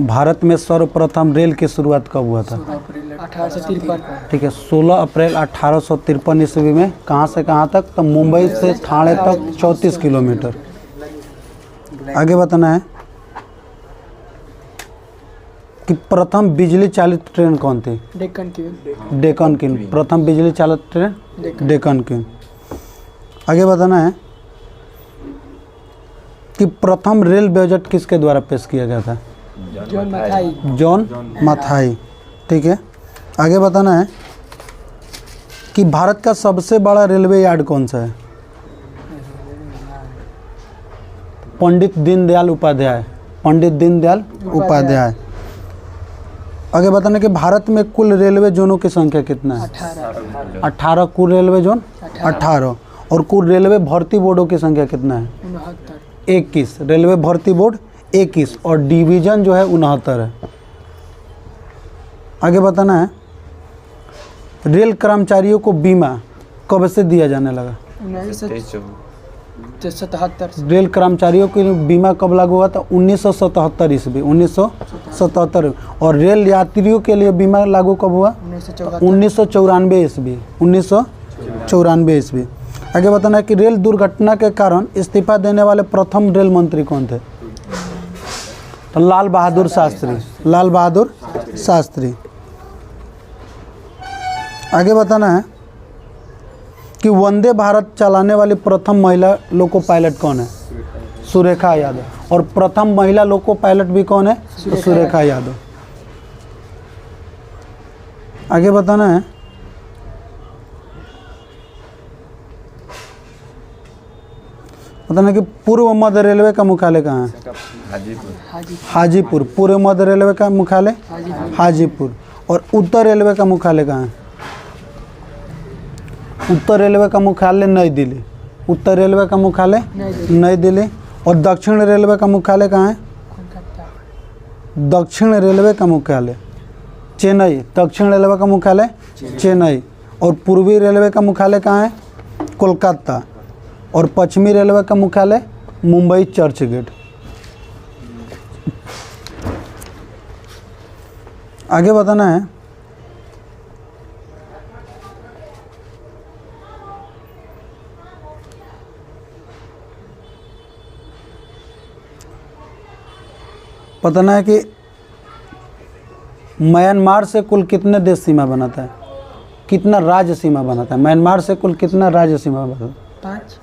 भारत में सर्वप्रथम रेल की शुरुआत कब हुआ था? 1853। ठीक है, 16 अप्रैल 1853 ईस्वी में। कहाँ से कहाँ तक? तो मुंबई से ठाणे तक 34 किलोमीटर। आगे बताना है कि प्रथम बिजली चालित ट्रेन कौन थी? डेक्कन क्वीन। प्रथम बिजली चालित ट्रेन डेक्कन क्वीन। आगे बताना है कि प्रथम रेल बजट किसके द्वारा पेश किया गया था? जॉन मथाई। ठीक है, आगे बताना है कि भारत का सबसे बड़ा रेलवे यार्ड कौन सा है? पंडित दीनदयाल उपाध्याय। पंडित दीनदयाल उपाध्याय। आगे बताना कि भारत में कुल रेलवे जोनों की संख्या कितना है? 18 कुल रेलवे जोन 18। और कुल रेलवे भर्ती बोर्डों की संख्या कितना है? 21। रेलवे भर्ती बोर्ड 21 और डिवीजन जो है 69 है। आगे बताना है रेल कर्मचारियों को बीमा कब से दिया जाने लगा? 1977। रेल कर्मचारियों के लिए बीमा कब लागू हुआ था? 1977 ईस्वी। 1977। और रेल यात्रियों के लिए बीमा लागू कब हुआ? 1994 ईस्वी। 1994 ईस्वी। आगे बताना है कि रेल दुर्घटना के कारण इस्तीफा देने वाले प्रथम रेल मंत्री कौन थे? तो लाल बहादुर शास्त्री। लाल बहादुर शास्त्री। आगे बताना है कि वंदे भारत चलाने वाली प्रथम महिला लोको पायलट कौन है? सुरेखा यादव। और प्रथम महिला लोको पायलट भी कौन है? तो सुरेखा यादव। आगे बताना है कि पूर्व मध्य रेलवे का मुख्यालय कहाँ है? हाजीपुर। पूर्व मध्य रेलवे का मुख्यालय हाजीपुर। और उत्तर रेलवे का मुख्यालय कहाँ है? उत्तर रेलवे का मुख्यालय नई दिल्ली। उत्तर रेलवे का मुख्यालय नई दिल्ली। और दक्षिण रेलवे का मुख्यालय कहाँ है? दक्षिण रेलवे का मुख्यालय चेन्नई। दक्षिण रेलवे का मुख्यालय चेन्नई। और पूर्वी रेलवे का मुख्यालय कहाँ है? कोलकाता। और पश्चिमी रेलवे का मुख्यालय मुंबई चर्च गेट। आगे बताना है कि म्यांमार से कुल कितने देश सीमा बनाता है? कितना राज्य सीमा बनाता है? म्यांमार से कुल कितना राज्य सीमा बनाता है? 5।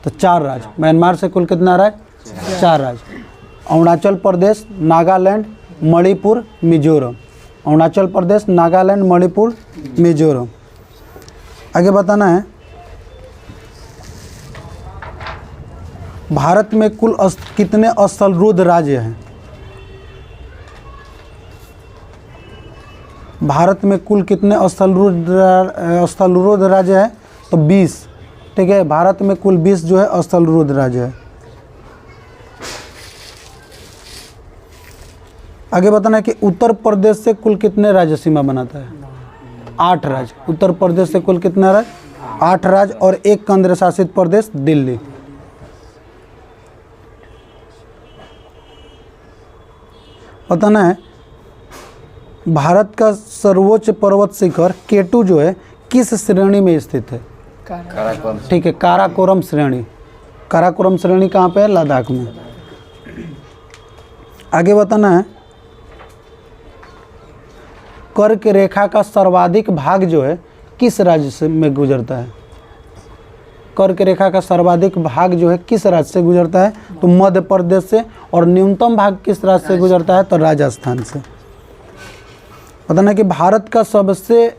तो 4 राज्य। म्यांमार से कुल कितना राज्य? 4 राज्य। अरुणाचल प्रदेश, नागालैंड, मणिपुर, मिजोरम। अरुणाचल प्रदेश, नागालैंड, मणिपुर, मिजोरम। आगे बताना है भारत में कुल कितने स्थलरूद्ध राज्य हैं? भारत में कुल कितने स्थलरूद्ध राज्य है? तो 20। ठीक है, भारत में कुल 20 जो है स्थलरूद्ध राज्य है। आगे बताना है कि उत्तर प्रदेश से कुल कितने राज्य सीमा बनाता है? 8 राज्य। उत्तर प्रदेश से कुल कितना राज्य? 8 राज्य। और 1 केंद्र शासित प्रदेश दिल्ली। बताना है भारत का सर्वोच्च पर्वत शिखर केटू जो है किस श्रेणी में स्थित है? ठीक है, काराकोरम श्रेणी। काराकोरम श्रेणी कहाँ पे है? लद्दाख में। आगे बताना है कर्क रेखा का सर्वाधिक भाग जो है किस राज्य से में गुजरता है? कर्क रेखा का सर्वाधिक भाग जो है किस राज्य से गुजरता है? तो मध्य प्रदेश से। और न्यूनतम भाग किस राज्य से गुजरता है? तो राजस्थान से। बताना कि भारत का सबसे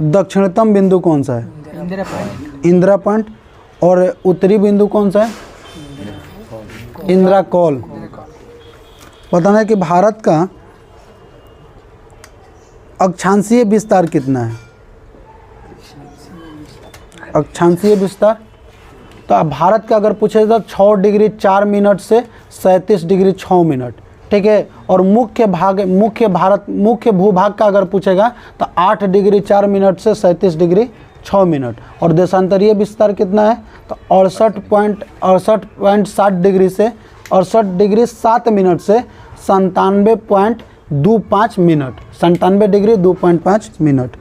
दक्षिणतम बिंदु कौन सा है? इंदिरा पॉइंट। और उत्तरी बिंदु कौन सा है? इंदिरा कॉल। बताना है कि भारत का अक्षांशीय विस्तार कितना है? अक्षांशीय विस्तार तो अब भारत का अगर पूछे तो 6 डिग्री 4 मिनट से 37 डिग्री 6 मिनट। ठीक है, और मुख्य भूभाग का अगर पूछेगा तो 8 डिग्री 4 मिनट से 37 डिग्री 6 मिनट। और देशांतरीय विस्तार कितना है? तो 68.7 डिग्री से 68 डिग्री 7 मिनट से 97.25 मिनट, 97 डिग्री 2.5 मिनट।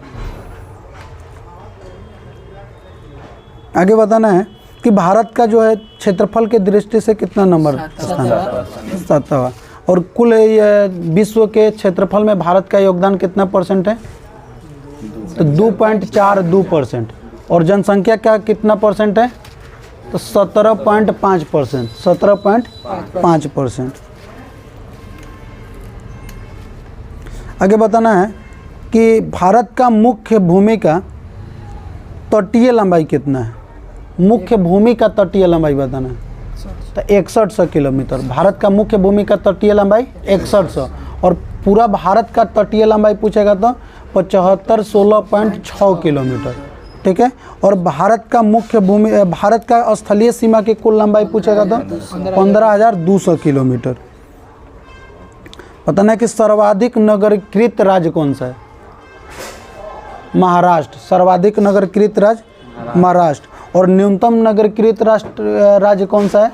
आगे बताना है कि भारत का जो है क्षेत्रफल के दृष्टि से कितना नंबर स्थान है? 7वां। और कुल ये विश्व के क्षेत्रफल में भारत का योगदान कितना परसेंट है? तो 2.42%। और जनसंख्या का कितना परसेंट है? तो 17.5%, 17.5%। आगे बताना है कि भारत का मुख्य भूमि का तटीय लंबाई कितना है? मुख्य भूमि का तटीय लंबाई बताना है। तो 6100 किलोमीटर। भारत का मुख्य भूमि का तटीय लंबाई 6100। और पूरा भारत का तटीय लंबाई पूछेगा तो 7516.6 किलोमीटर। ठीक है। और भारत का मुख्य भूमि, भारत का स्थलीय सीमा की कुल लंबाई पूछेगा तो 15200 किलोमीटर। बताना है कि सर्वाधिक नगरीकृत राज्य कौन सा है? महाराष्ट्र। सर्वाधिक नगरीकृत राज्य महाराष्ट्र। और न्यूनतम नगरीकृत राज्य कौन सा है?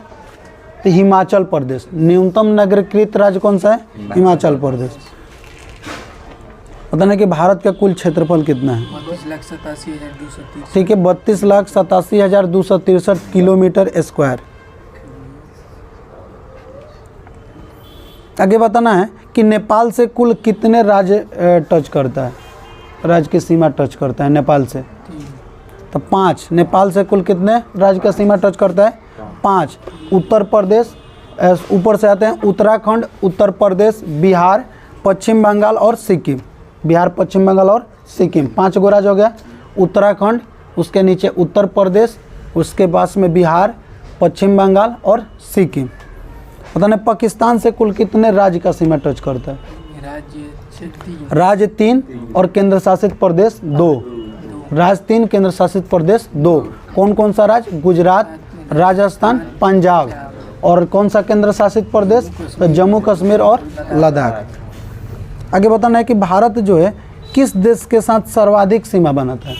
तो हिमाचल प्रदेश। न्यूनतम नगरीकृत राज्य कौन सा है? हिमाचल प्रदेश। बताना कि भारत का कुल क्षेत्रफल कितना है? 32,87,230। ठीक है, 32,87,263 किलोमीटर स्क्वायर। आगे बताना है कि नेपाल से कुल कितने राज्य टच करता है? राज्य की सीमा टच करता है नेपाल से? तो 5। नेपाल से कुल कितने राज्य का सीमा टच करता है? 5। उत्तर प्रदेश, ऊपर से आते हैं उत्तराखंड, उत्तर प्रदेश, बिहार, पश्चिम बंगाल और सिक्किम। बिहार, पश्चिम बंगाल और सिक्किम 5 गो राज्य हो गया। उत्तराखंड, उसके नीचे उत्तर प्रदेश, उसके पास में बिहार, पश्चिम बंगाल और सिक्किम। पता नहीं पाकिस्तान से कुल कितने राज्य का सीमा टच करता है? राज्य 3 और केंद्र शासित प्रदेश 2। राज्य 3, केंद्र शासित प्रदेश 2। कौन कौन सा राज्य? गुजरात, राजस्थान, पंजाब। और कौन सा केंद्र शासित प्रदेश? तो जम्मू कश्मीर और लद्दाख। आगे बताना है कि भारत जो है किस देश के साथ सर्वाधिक सीमा बनाता है?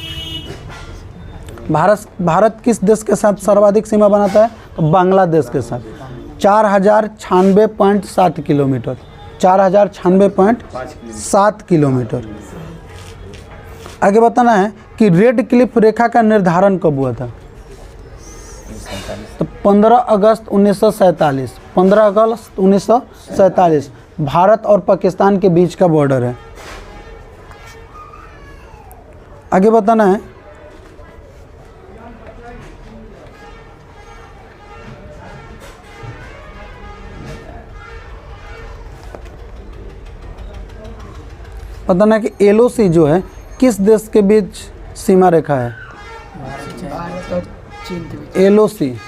भारत किस देश के साथ सर्वाधिक सीमा बनाता है? तो बांग्लादेश के साथ। 4096.7 किलोमीटर। 4096.7 किलोमीटर। आगे बताना है कि रेड क्लिफ रेखा का निर्धारण कब हुआ था? तो 15 अगस्त 1947। 15 अगस्त 1947 भारत और पाकिस्तान के बीच का बॉर्डर है। आगे बताना है बताना है कि एलओसी जो है किस देश के बीच सीमा रेखा है? भारत और चीन के बीच। एलओसी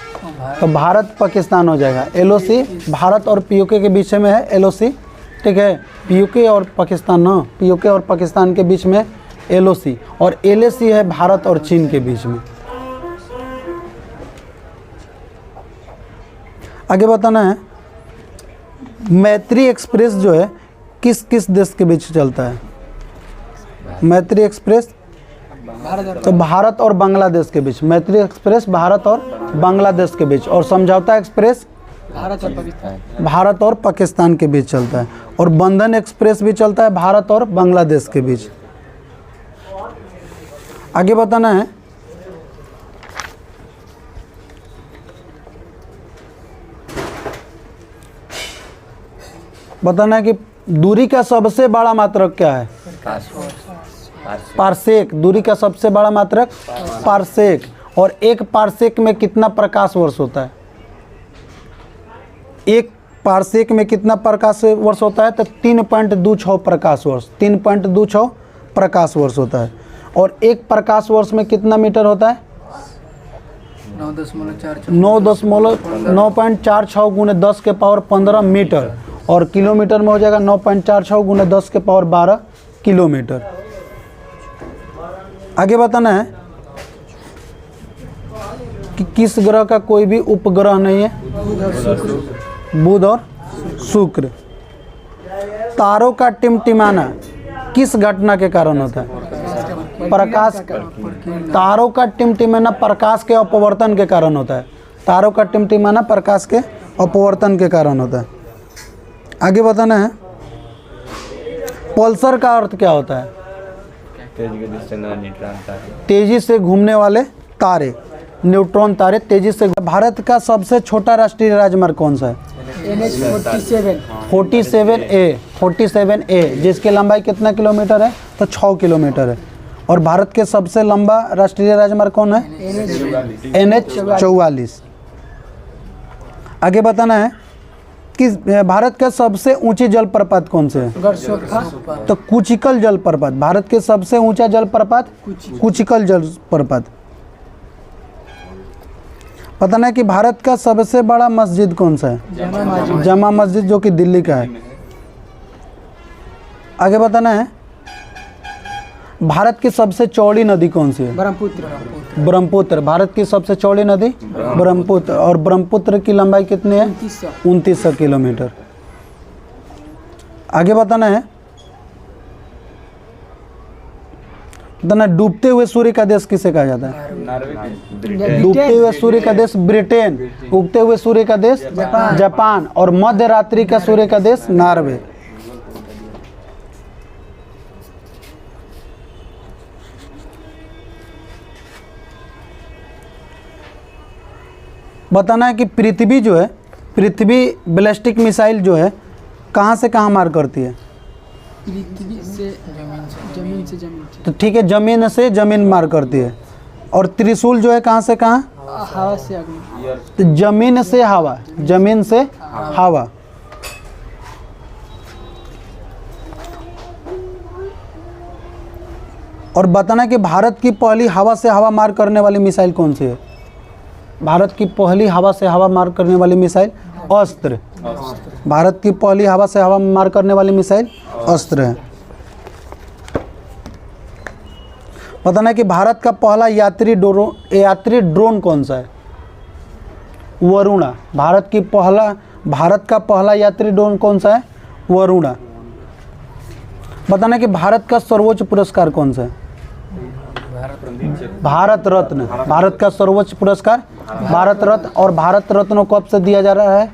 तो भारत पाकिस्तान हो जाएगा। एलओसी भारत और पीओके के बीच में है एलओसी। ठीक है, पीओके और पाकिस्तान ना, पीओके और पाकिस्तान के बीच में एलओसी। और एलएसी है भारत और चीन के बीच में। आगे बताना है मैत्री एक्सप्रेस जो है किस किस देश के बीच चलता है? मैत्री एक्सप्रेस तो भारत और बांग्लादेश के बीच। मैत्री एक्सप्रेस भारत और बांग्लादेश के बीच। और समझौता एक्सप्रेस भारत और पाकिस्तान के बीच चलता है। और बंधन एक्सप्रेस भी चलता है भारत और बांग्लादेश के बीच। आगे बताना है कि दूरी का सबसे बड़ा मात्रक क्या है? पारसेक। दूरी का सबसे बड़ा मात्रक पारसेक। और एक पारसेक में कितना प्रकाश वर्ष होता है? एक पारसेक में कितना प्रकाश वर्ष होता है? तो 3.26 प्रकाश वर्ष। 3.26 प्रकाश वर्ष होता है। और एक प्रकाश वर्ष में कितना मीटर होता है? 9.46 गुने 10 के पावर 15 मीटर। और किलोमीटर में हो जाएगा 9.46 गुने 10 के पावर 12 किलोमीटर। आगे बताना है कि किस ग्रह का कोई भी उपग्रह नहीं है? बुध और शुक्र। तारों का टिमटिमाना किस घटना के कारण होता है? प्रकाश। तारों का टिमटिमाना प्रकाश के अपवर्तन के कारण होता है। तारों का टिमटिमाना प्रकाश के अपवर्तन के कारण होता है। आगे बताना है, पल्सर का अर्थ क्या होता है? तेजी से घूमने वाले तारे, न्यूट्रॉन तारे तेजी से। भारत का सबसे छोटा राष्ट्रीय राजमार्ग कौन सा है? NH 47A, जिसकी लंबाई कितना किलोमीटर है? तो 6 किलोमीटर है। और भारत के सबसे लंबा राष्ट्रीय राजमार्ग कौन है? NH 44। आगे बताना है कि भारत का सबसे ऊंची जलप्रपात कौन से है? गरसोखा तो कुचिकल जलप्रपात। भारत के सबसे ऊंचा जलप्रपात कुचिकल जलप्रपात। बताना है कि भारत का सबसे बड़ा मस्जिद कौन सा है? जमा मस्जिद, जो कि दिल्ली का है। आगे बताना है, भारत की सबसे चौड़ी नदी कौन सी है? ब्रह्मपुत्र ब्रह्मपुत्र। भारत की सबसे चौड़ी नदी ब्रह्मपुत्र। और ब्रह्मपुत्र की लंबाई कितनी है? 2900 किलोमीटर। आगे बताना है, डूबते हुए सूर्य का देश किसे कहा जाता है? डूबते हुए सूर्य का देश ब्रिटेन, उगते हुए सूर्य का देश जापान, और मध्य रात्रि का सूर्य का देश नॉर्वे। बताना है कि पृथ्वी जो है, पृथ्वी बैलिस्टिक मिसाइल जो है कहाँ से कहाँ मार करती है? पृथ्वी से जमीन से तो ठीक है, जमीन से जमीन मार करती है। और त्रिशूल जो है कहाँ से कहाँ? हवा से अग्नि। तो जमीन से हवा, जमीन से हवा। और बताना कि भारत की पहली हवा से हवा मार करने वाली मिसाइल कौन सी है? भारत की पहली हवा से हवा मार करने वाली मिसाइल अस्त्र। भारत की पहली हवा से हवा मार करने वाली मिसाइल अस्त्र है। बताना कि भारत का पहला यात्री ड्रोन कौन सा है? वरुणा। भारत का पहला यात्री ड्रोन कौन सा है? वरुणा। बताना कि भारत का सर्वोच्च पुरस्कार कौन सा है? भारत रत्न। भारत का सर्वोच्च पुरस्कार भारत रत्न। और भारत रत्न कब से दिया जा रहा है?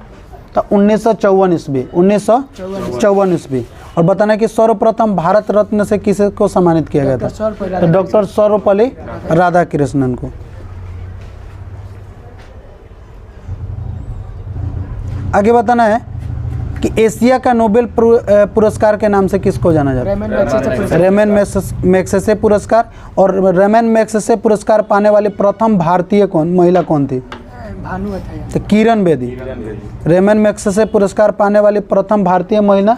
तो 1954 ईस्वी, 1954 ईस्वी। और बताना कि सर्वप्रथम भारत रत्न से किसे को सम्मानित किया गया था? तो डॉक्टर सर्वपल्ली राधाकृष्णन को। आगे बताना है कि एशिया का नोबेल पुरस्कार के नाम से किसको जाना जाता है? रेमन मैग्सेसे पुरस्कार। और रेमन मैग्सेसे पुरस्कार पाने वाली प्रथम भारतीय महिला कौन थी? भानु अथैया। तो किरण बेदी। रेमन मैग्सेसे पुरस्कार पाने वाली प्रथम भारतीय महिला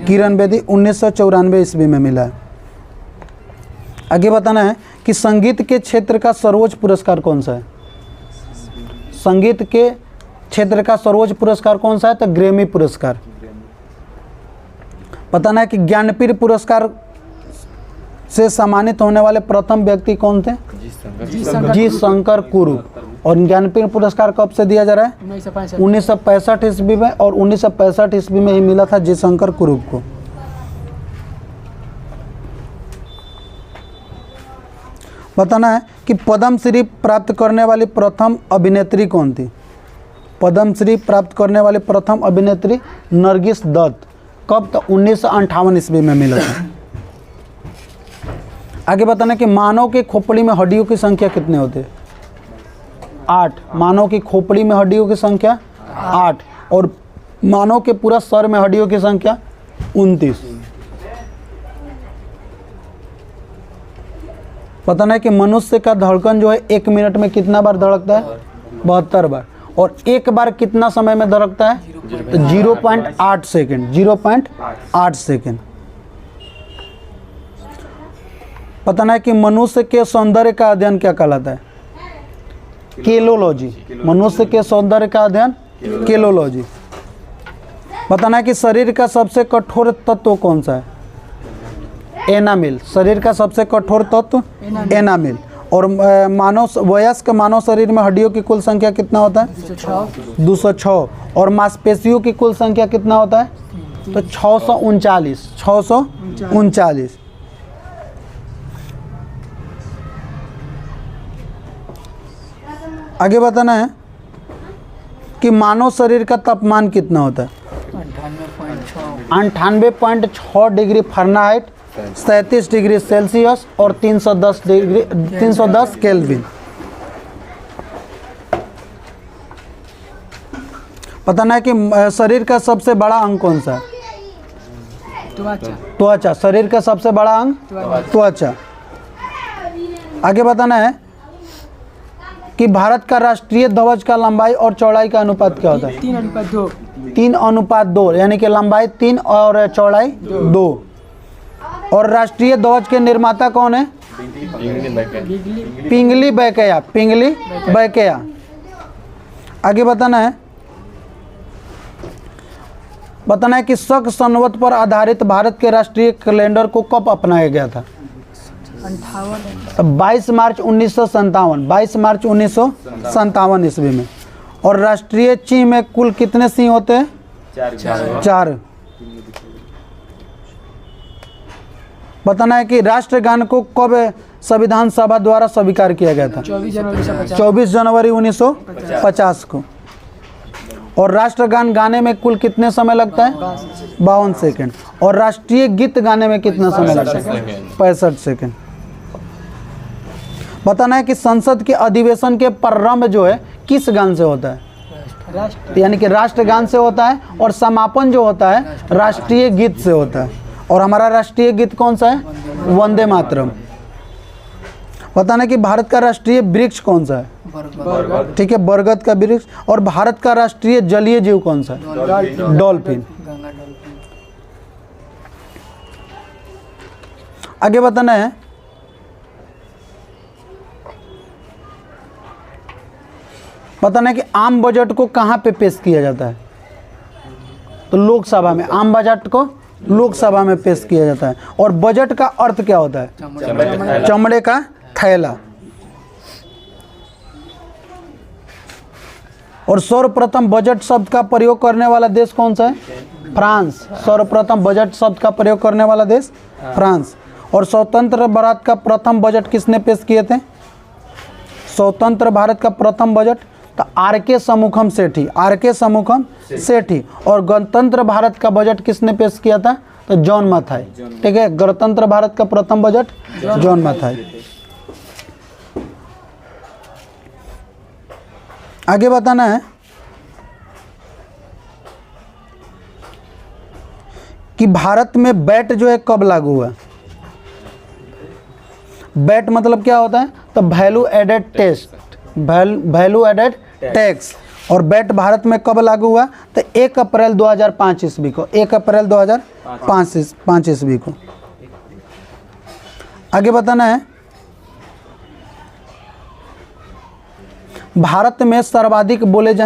किरण बेदी 1994 ईस्वी में मिला है। आगे बताना है कि संगीत के क्षेत्र का सर्वोच्च पुरस्कार कौन सा है? संगीत के क्षेत्र का सर्वोच्च पुरस्कार कौन सा है? तो ग्रैमी पुरस्कार। बताना है कि ज्ञानपीठ पुरस्कार से सम्मानित होने वाले प्रथम व्यक्ति कौन थे? जी शंकर कुरूप। और ज्ञानपीठ पुरस्कार कब से दिया जा रहा है? 1965 ईस्वी में। और 1965 ईस्वी में ही मिला था जी शंकर कुरूप को। बताना है कि पद्मश्री प्राप्त करने वाली प्रथम अभिनेत्री कौन थी? पद्मश्री प्राप्त करने वाली प्रथम अभिनेत्री नरगिस दत्त। कब? तो 1958 ईस्वी में मिला था। आगे बताना कि मानव के खोपड़ी में हड्डियों की संख्या कितने होते हैं? 8। मानव की खोपड़ी में हड्डियों की संख्या 8। और मानव के पूरा सर में हड्डियों की संख्या 29। बताना है कि मनुष्य का धड़कन जो है 1 मिनट में कितना बार धड़कता है? 72 बार। और एक बार कितना समय में धड़कता है? तो 0.8 सेकेंड। 0.8 सेकेंड। बताना है कि मनुष्य के सौंदर्य का अध्ययन क्या कहलाता है? केलोलॉजी। मनुष्य के सौंदर्य का अध्ययन केलोलॉजी। बताना है कि शरीर का सबसे कठोर तत्व कौन सा है? एनामिल। शरीर का सबसे कठोर तत्व एनामिल। और वयस्क मानव शरीर में हड्डियों की कुल संख्या कितना होता है? 206। और मांसपेशियों की कुल संख्या कितना होता है? तो 639। 639। आगे बताना है कि मानव शरीर का तापमान कितना होता है? 98.6 डिग्री फ़ारेनहाइट, 37 डिग्री सेल्सियस और 310 केल्विन। पता ना कि शरीर का सबसे बड़ा अंग कौन सा है? त्वचा। शरीर का सबसे बड़ा अंग त्वचा। आगे बताना है कि भारत का राष्ट्रीय ध्वज का लंबाई और चौड़ाई का अनुपात क्या होता है? 3:2। 3:2, यानी कि लंबाई 3 और चौड़ाई 2। और राष्ट्रीय ध्वज के निर्माता कौन है? पिंगली बैकेया। पिंगली बैकेया। आगे बताना है कि शक संवत पर आधारित भारत के राष्ट्रीय कैलेंडर को कब अपनाया गया था? 22 मार्च 1957। 22 मार्च 1957 ईस्वी में। और राष्ट्रीय चिन्ह में कुल कितने सिंह होते हैं? 4। बताना है कि राष्ट्रगान को कब संविधान सभा द्वारा स्वीकार किया गया था? 24 जनवरी 1950 को। और राष्ट्रगान गाने में कुल कितने समय लगता है? 52 सेकंड। और राष्ट्रीय गीत गाने में कितना समय लगता है? 65 सेकंड। बताना है कि संसद के अधिवेशन के प्रारंभ जो है किस गान से होता है? यानी कि राष्ट्रगान से होता है। और समापन जो होता है राष्ट्रीय गीत से होता है। और हमारा राष्ट्रीय गीत कौन सा है? वंदे मातरम। बताना कि भारत का राष्ट्रीय वृक्ष कौन सा है? ठीक है, बरगद का वृक्ष। और भारत का राष्ट्रीय जलीय जीव कौन सा है? डॉल्फिन। आगे बताना है कि आम बजट को कहां पे पेश किया जाता है? तो लोकसभा में। आम बजट को लोकसभा में पेश किया जाता है। और बजट का अर्थ क्या होता है? चमड़े का थैला। और सर्वप्रथम बजट शब्द का प्रयोग करने वाला देश कौन सा है? फ्रांस। सर्वप्रथम बजट शब्द का प्रयोग करने वाला देश फ्रांस। और स्वतंत्र भारत का प्रथम बजट किसने पेश किए थे? स्वतंत्र भारत का प्रथम बजट तो आर.के. शमुखम सेठी। आर.के. शमुखम सेठी। और गणतंत्र भारत का बजट किसने पेश किया था? तो जॉन मथाई। ठीक है, गणतंत्र भारत का प्रथम बजट जॉन मथाई। आगे बताना है कि भारत में बैट जो है कब लागू हुआ? बैट मतलब क्या होता है? तो वैल्यू एडेड टैक्स। और बैट भारत में कब लागू हुआ? तो 1 अप्रैल 2005 ईस्वी को। 1 अप्रैल 2005 ईस्वी को। आगे बताना है भारत में सर्वाधिक बोले जाने